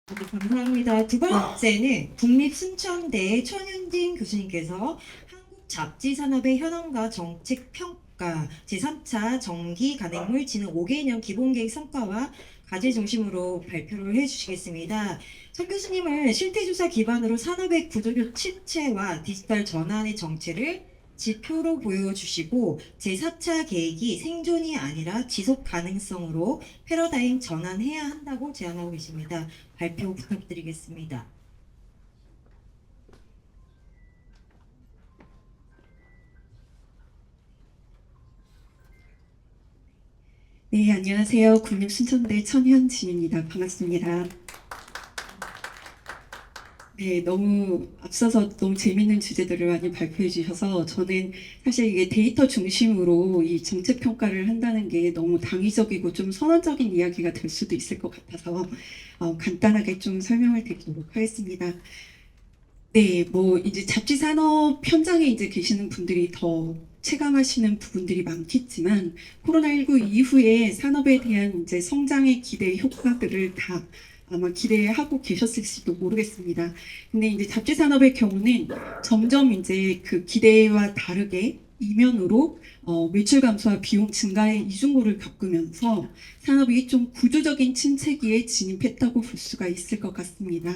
네, 감사합니다. 두 번째는 국립순천대 천윤진 교수님께서 한국 잡지 산업의 현황과 정책 평가 제3차 정기 간행물 진흥 5개년 기본계획 성과와 과제 중심으로 발표를 해주시겠습니다. 천 교수님은 실태조사 기반으로 산업의 구조적 침체와 디지털 전환의 정체를 지표로 보여주시고 제4차 계획이 생존이 아니라 지속 가능성으로 패러다임 전환해야 한다고 제안하고 계십니다. 발표 부탁드리겠습니다. 네, 안녕하세요. 국립순천대 천현진입니다. 반갑습니다. 네, 너무 앞서서 너무 재밌는 주제들을 많이 발표해 주셔서 저는 사실 이게 데이터 중심으로 이 정책 평가를 한다는 게 너무 당위적이고 좀 선언적인 이야기가 될 수도 있을 것 같아서 간단하게 좀 설명을 드리도록 하겠습니다. 네, 뭐 이제 잡지 산업 현장에 이제 계시는 분들이 더 체감하시는 부분들이 많겠지만 코로나19 이후에 산업에 대한 이제 성장의 기대 효과들을 다 아마 기대하고 계셨을지도 모르겠습니다. 근데 이제 잡지 산업의 경우는 점점 이제 그 기대와 다르게 이면으로 매출 감소와 비용 증가의 이중고를 겪으면서 산업이 좀 구조적인 침체기에 진입했다고 볼 수가 있을 것 같습니다.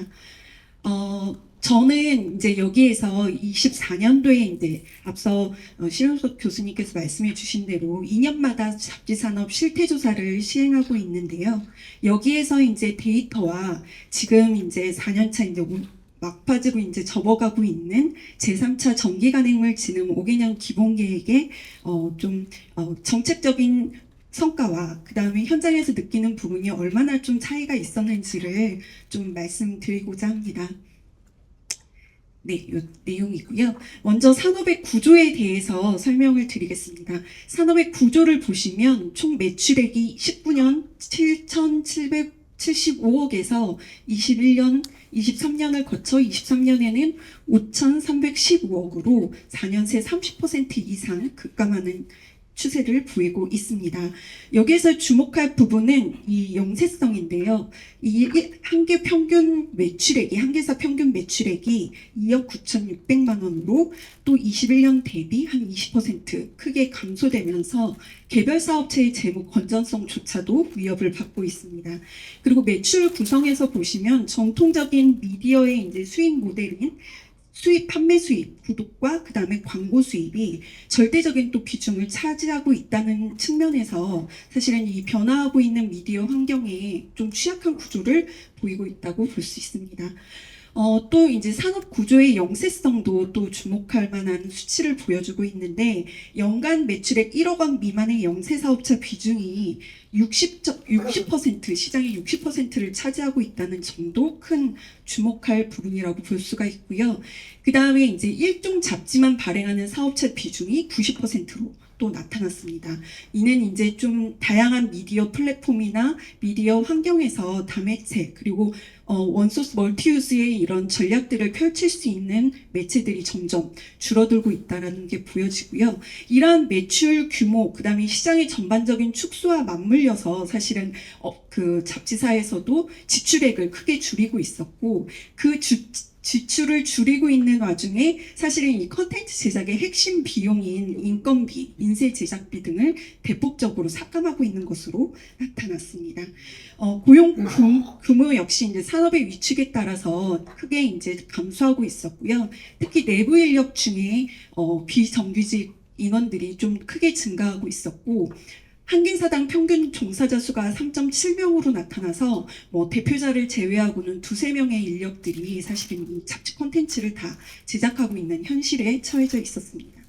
저는 이제 여기에서 24년도에 이제 앞서 신현석 교수님께서 말씀해 주신 대로 2년마다 잡지산업 실태조사를 시행하고 있는데요. 여기에서 이제 데이터와 지금 이제 4년차 이제 막바지로 이제 접어가고 있는 제3차 정기간행물 진흥 5개년 기본계획의 정책적인 성과와 그 다음에 현장에서 느끼는 부분이 얼마나 좀 차이가 있었는지를 좀 말씀드리고자 합니다. 네, 이 내용이고요. 먼저 산업의 구조에 대해서 설명을 드리겠습니다. 산업의 구조를 보시면 총 매출액이 19년 7,775억에서 21년, 23년을 거쳐 23년에는 5,315억으로 4년 새 30% 이상 급감하는 추세를 보이고 있습니다. 여기에서 주목할 부분은 이 영세성인데요. 이 한개 평균 매출액이 한개사 평균 매출액이 2억 9,600만 원으로 또 21년 대비 한 20% 크게 감소되면서 개별 사업체의 재무 건전성조차도 위협을 받고 있습니다. 그리고 매출 구성에서 보시면 전통적인 미디어의 이제 수익 모델인 판매 수입, 구독과 그 다음에 광고 수입이 절대적인 또 비중을 차지하고 있다는 측면에서 사실은 이 변화하고 있는 미디어 환경에 좀 취약한 구조를 보이고 있다고 볼 수 있습니다. 또 이제 산업 구조의 영세성도 또 주목할 만한 수치를 보여주고 있는데 연간 매출액 1억 원 미만의 영세 사업자 비중이 60% 시장의 60%를 차지하고 있다는 점도 큰 주목할 부분이라고 볼 수가 있고요. 그 다음에 이제 일종 잡지만 발행하는 사업체 비중이 90%로 또 나타났습니다. 이는 이제 좀 다양한 미디어 플랫폼이나 미디어 환경에서 다매체 그리고 원소스 멀티유즈의 이런 전략들을 펼칠 수 있는 매체들이 점점 줄어들고 있다는 게 보여지고요. 이러한 매출 규모, 그 다음에 시장의 전반적인 축소와 맞물려서 사실은 그 잡지사에서도 지출액을 크게 줄이고 있었고 그 지출을 줄이고 있는 와중에 사실은 이 컨텐츠 제작의 핵심 비용인 인건비, 인쇄 제작비 등을 대폭적으로 삭감하고 있는 것으로 나타났습니다. 고용 규모 역시 이제 산업의 위축에 따라서 크게 이제 감소하고 있었고요. 특히 내부 인력 중에 비정규직 인원들이 좀 크게 증가하고 있었고 한개사당 평균 종사자 수가 3.7명으로 나타나서 대표자를 제외하고는 두세 명의 인력들이 사실은 이 잡지 콘텐츠를 다 제작하고 있는 현실에 처해져 있었습니다.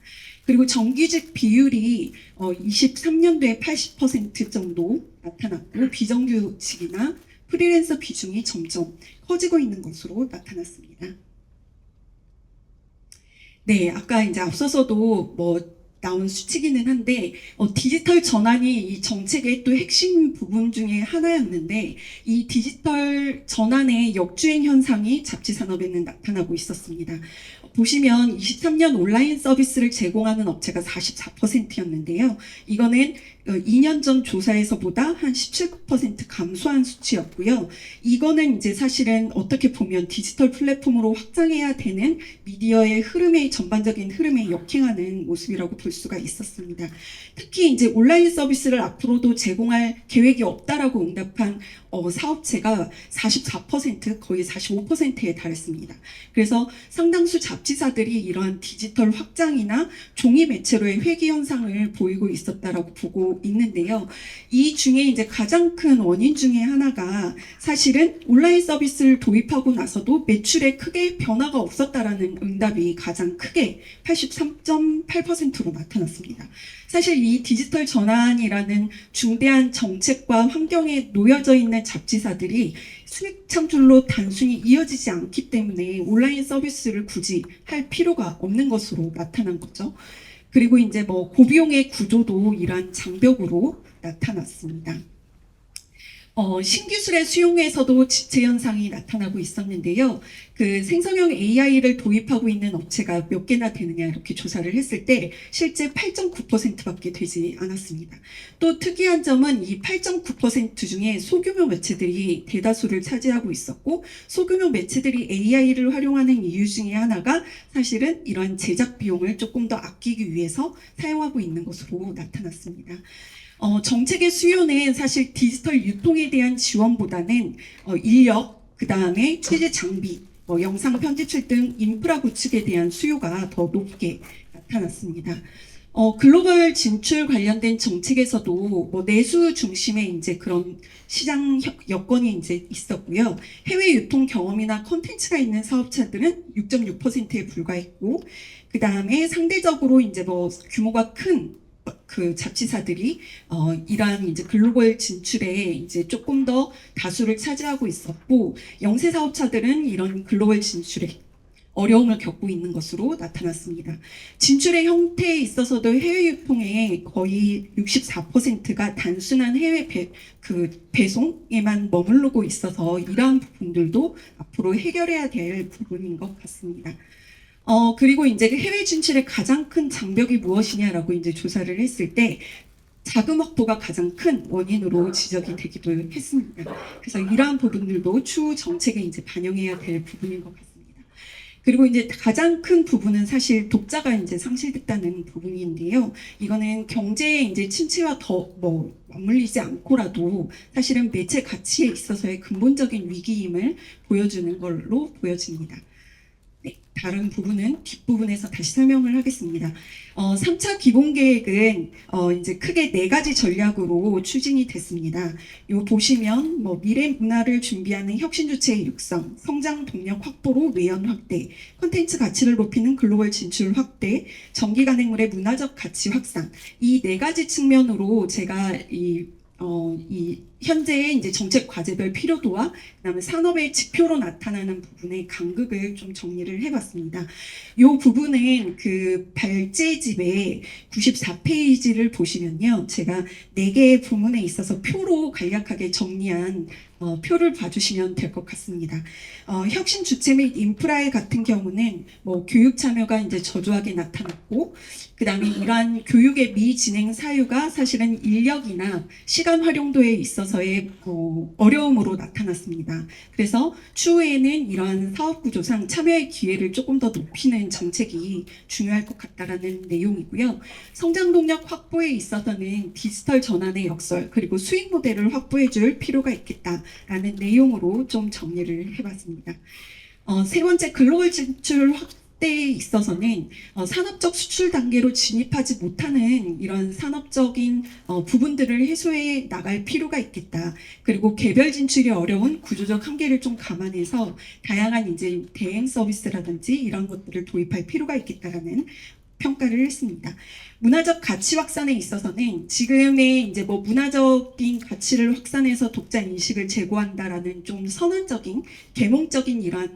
그리고 정규직 비율이 23년도에 80% 정도 나타났고 비정규직이나 프리랜서 비중이 점점 커지고 있는 것으로 나타났습니다. 네, 아까 이제 앞서서도 나온 수치기는 한데 디지털 전환이 이 정책의 또 핵심 부분 중에 하나였는데 이 디지털 전환의 역주행 현상이 잡지 산업에는 나타나고 있었습니다. 보시면 23년 온라인 서비스를 제공하는 업체가 44%였는데요. 이거는 2년 전 조사에서보다 한 17% 감소한 수치였고요. 이거는 이제 사실은 어떻게 보면 디지털 플랫폼으로 확장해야 되는 미디어의 흐름의 전반적인 흐름에 역행하는 모습이라고 볼 수가 있었습니다. 특히 이제 온라인 서비스를 앞으로도 제공할 계획이 없다라고 응답한 사업체가 44% 거의 45%에 달했습니다. 그래서 상당수 잡지사들이 이러한 디지털 확장이나 종이 매체로의 회귀 현상을 보이고 있었다라고 보고 있는데요. 이 중에 이제 가장 큰 원인 중에 하나가 사실은 온라인 서비스를 도입하고 나서도 매출에 크게 변화가 없었다라는 응답이 가장 크게 83.8%로 나타났습니다. 사실 이 디지털 전환이라는 중대한 정책과 환경에 놓여져 있는 잡지사들이 수익 창출로 단순히 이어지지 않기 때문에 온라인 서비스를 굳이 할 필요가 없는 것으로 나타난 거죠. 그리고 이제 뭐 고비용의 구조도 이러한 장벽으로 나타났습니다. 신기술의 수용에서도 지체 현상이 나타나고 있었는데요. 그 생성형 AI를 도입하고 있는 업체가 몇 개나 되느냐 이렇게 조사를 했을 때 실제 8.9%밖에 되지 않았습니다. 또 특이한 점은 이 8.9% 중에 소규모 매체들이 대다수를 차지하고 있었고 소규모 매체들이 AI를 활용하는 이유 중에 하나가 사실은 이러한 제작 비용을 조금 더 아끼기 위해서 사용하고 있는 것으로 나타났습니다. 정책의 수요는 사실 디지털 유통에 대한 지원보다는 인력, 그 다음에 체제 장비, 영상 편집실 등 인프라 구축에 대한 수요가 더 높게 나타났습니다. 글로벌 진출 관련된 정책에서도 내수 중심의 이제 그런 시장 여건이 이제 있었고요. 해외 유통 경험이나 컨텐츠가 있는 사업체들은 6.6%에 불과했고, 그 다음에 상대적으로 이제 규모가 큰 그 잡지사들이 이러한 이제 글로벌 진출에 이제 조금 더 다수를 차지하고 있었고 영세 사업자들은 이런 글로벌 진출에 어려움을 겪고 있는 것으로 나타났습니다. 진출의 형태에 있어서도 해외 유통의 거의 64%가 단순한 해외 배송에만 머무르고 있어서 이러한 부분들도 앞으로 해결해야 될 부분인 것 같습니다. 그리고 이제 해외 진출의 가장 큰 장벽이 무엇이냐라고 이제 조사를 했을 때 자금 확보가 가장 큰 원인으로 지적이 되기도 했습니다. 그래서 이러한 부분들도 추후 정책에 이제 반영해야 될 부분인 것 같습니다. 그리고 이제 가장 큰 부분은 사실 독자가 이제 상실됐다는 부분인데요. 이거는 경제의 이제 침체와 더 맞물리지 않고라도 사실은 매체 가치에 있어서의 근본적인 위기임을 보여주는 걸로 보여집니다. 네, 다른 부분은 뒷부분에서 다시 설명을 하겠습니다. 3차 기본계획은 이제 크게 4가지 전략으로 추진이 됐습니다. 요 보시면 미래 문화를 준비하는 혁신 주체의 육성, 성장 동력 확보로 외연 확대, 콘텐츠 가치를 높이는 글로벌 진출 확대, 전기 간행물의 문화적 가치 확산, 이 4가지 측면으로 제가 이 현재의 이제 정책 과제별 필요도와 그다음에 산업의 지표로 나타나는 부분의 간극을 좀 정리를 해봤습니다. 이 부분은 그 발제집의 94페이지를 보시면요, 제가 4개의 부문에 있어서 표로 간략하게 정리한 표를 봐주시면 될 것 같습니다. 혁신 주체 및 인프라의 같은 경우는 교육 참여가 이제 저조하게 나타났고, 그 다음에 이러한 교육의 미진행 사유가 사실은 인력이나 시간 활용도에 있어서의 어려움으로 나타났습니다. 그래서 추후에는 이러한 사업 구조상 참여의 기회를 조금 더 높이는 정책이 중요할 것 같다라는 내용이고요. 성장 동력 확보에 있어서는 디지털 전환의 역설 그리고 수익 모델을 확보해줄 필요가 있겠다라는 내용으로 좀 정리를 해봤습니다. 세 번째, 글로벌 진출 확대에 있어서는 산업적 수출 단계로 진입하지 못하는 이런 산업적인 부분들을 해소해 나갈 필요가 있겠다. 그리고 개별 진출이 어려운 구조적 한계를 좀 감안해서 다양한 이제 대행 서비스라든지 이런 것들을 도입할 필요가 있겠다라는 평가를 했습니다. 문화적 가치 확산에 있어서는 지금의 이제 문화적인 가치를 확산해서 독자 인식을 제고한다라는 좀 선언적인 계몽적인 이러한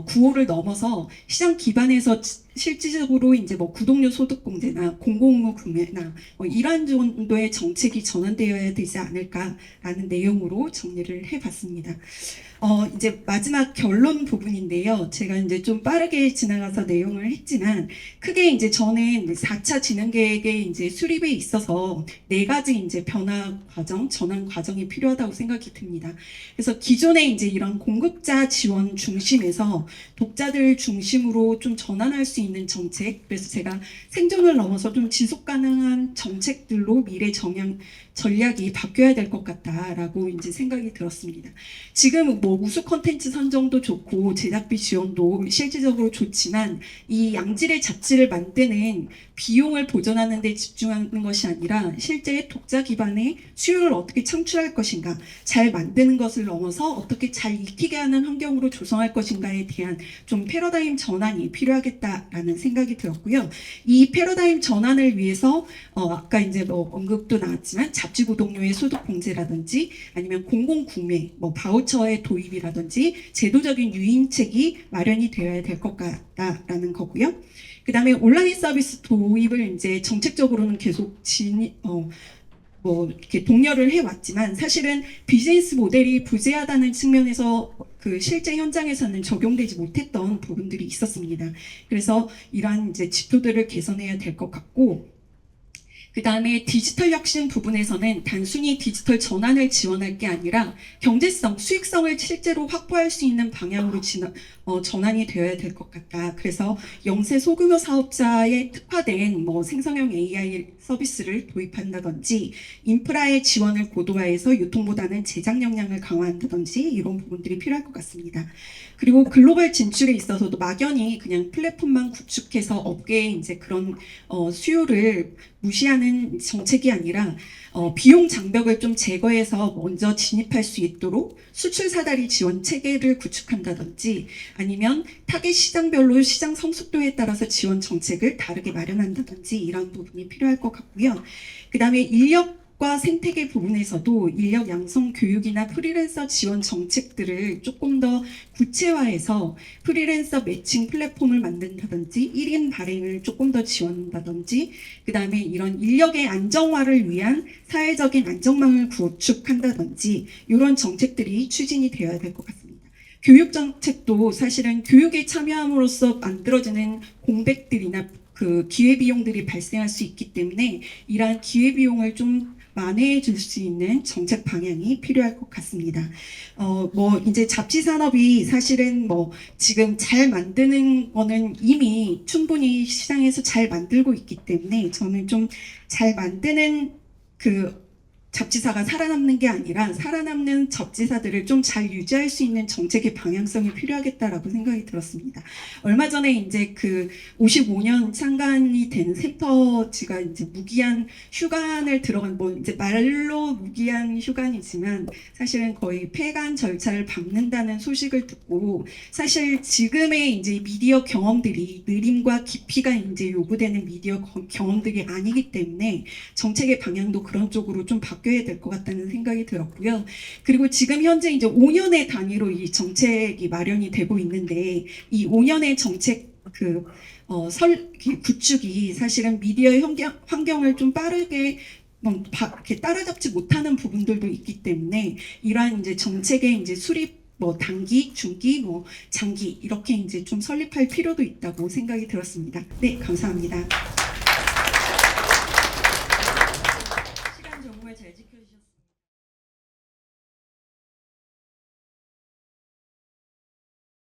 구호를 넘어서 시장 기반에서 실질적으로 이제 구독료 소득 공제나 공공의무 구매나 이러한 정도의 정책이 전환되어야 되지 않을까라는 내용으로 정리를 해봤습니다. 이제 마지막 결론 부분인데요. 제가 이제 좀 빠르게 지나가서 내용을 했지만 크게 이제 저는 4차 진흥계획 정책의 이제 수립에 있어서 네 가지 이제 변화 과정, 전환 과정이 필요하다고 생각이 듭니다. 그래서 기존의 이제 이런 공급자 지원 중심에서 독자들 중심으로 좀 전환할 수 있는 정책, 그래서 제가 생존을 넘어서 좀 지속 가능한 정책들로 미래 전략이 바뀌어야 될 것 같다라고 이제 생각이 들었습니다. 지금 뭐 우수 콘텐츠 선정도 좋고 제작비 지원도 실질적으로 좋지만 이 양질의 잡지를 만드는 비용을 보전하는 데 집중하는 것이 아니라 실제 독자 기반의 수요를 어떻게 창출할 것인가, 잘 만드는 것을 넘어서 어떻게 잘 익히게 하는 환경으로 조성할 것인가에 대한 좀 패러다임 전환이 필요하겠다라는 생각이 들었고요. 이 패러다임 전환을 위해서 아까 이제 뭐 언급도 나왔지만 잡지 구독료의 소득 공제라든지 아니면 공공 구매, 뭐 바우처의 도입이라든지 제도적인 유인책이 마련이 되어야 될 것 같다라는 거고요. 그 다음에 온라인 서비스 도입을 이제 정책적으로는 계속 뭐 이렇게 독려를 해왔지만 사실은 비즈니스 모델이 부재하다는 측면에서 그 실제 현장에서는 적용되지 못했던 부분들이 있었습니다. 그래서 이러한 이제 지표들을 개선해야 될 것 같고, 그 다음에 디지털 혁신 부분에서는 단순히 디지털 전환을 지원할 게 아니라 경제성, 수익성을 실제로 확보할 수 있는 방향으로 전환이 되어야 될 것 같다. 그래서 영세 소규모 사업자에 특화된 뭐 생성형 AI 서비스를 도입한다든지 인프라의 지원을 고도화해서 유통보다는 제작 역량을 강화한다든지 이런 부분들이 필요할 것 같습니다. 그리고 글로벌 진출에 있어서도 막연히 그냥 플랫폼만 구축해서 업계에 이제 그런 수요를 무시하는 정책이 아니라 비용 장벽을 좀 제거해서 먼저 진입할 수 있도록 수출 사다리 지원 체계를 구축한다든지 아니면 타겟 시장별로 시장 성숙도에 따라서 지원 정책을 다르게 마련한다든지 이런 부분이 필요할 것 같고요. 그 다음에 인력과 생태계 부분에서도 인력 양성 교육이나 프리랜서 지원 정책들을 조금 더 구체화해서 프리랜서 매칭 플랫폼을 만든다든지 1인 발행을 조금 더 지원한다든지 그 다음에 이런 인력의 안정화를 위한 사회적인 안정망을 구축한다든지 이런 정책들이 추진이 되어야 될 것 같습니다. 교육 정책도 사실은 교육에 참여함으로써 만들어지는 공백들이나 그 기회비용들이 발생할 수 있기 때문에 이러한 기회비용을 좀 만회해 줄 수 있는 정책 방향이 필요할 것 같습니다. 뭐 이제 잡지 산업이 사실은 뭐 지금 잘 만드는 거는 이미 충분히 시장에서 잘 만들고 있기 때문에 저는 좀 잘 만드는 그 잡지사가 살아남는 게 아니라 살아남는 잡지사들을 좀 잘 유지할 수 있는 정책의 방향성이 필요하겠다라고 생각이 들었습니다. 얼마 전에 이제 그 55년 창간이 된 샘터지가 이제 무기한 휴관을 들어간 뭐 이제 말로 무기한 휴관이지만 사실은 거의 폐간 절차를 밟는다는 소식을 듣고 사실 지금의 이제 미디어 경험들이 느림과 깊이가 이제 요구되는 미디어 경험들이 아니기 때문에 정책의 방향도 그런 쪽으로 좀 바뀌어야 될 것 같다는 생각이 들었고요. 그리고 지금 현재 이제 5년의 단위로 이 정책이 마련이 되고 있는데 이 5년의 정책 구축이 사실은 미디어 환경을 좀 빠르게 이렇게 따라잡지 못하는 부분들도 있기 때문에 이러한 이제 정책의 이제 수립 뭐 단기, 중기, 뭐 장기 이렇게 이제 좀 설립할 필요도 있다고 생각이 들었습니다. 네, 감사합니다.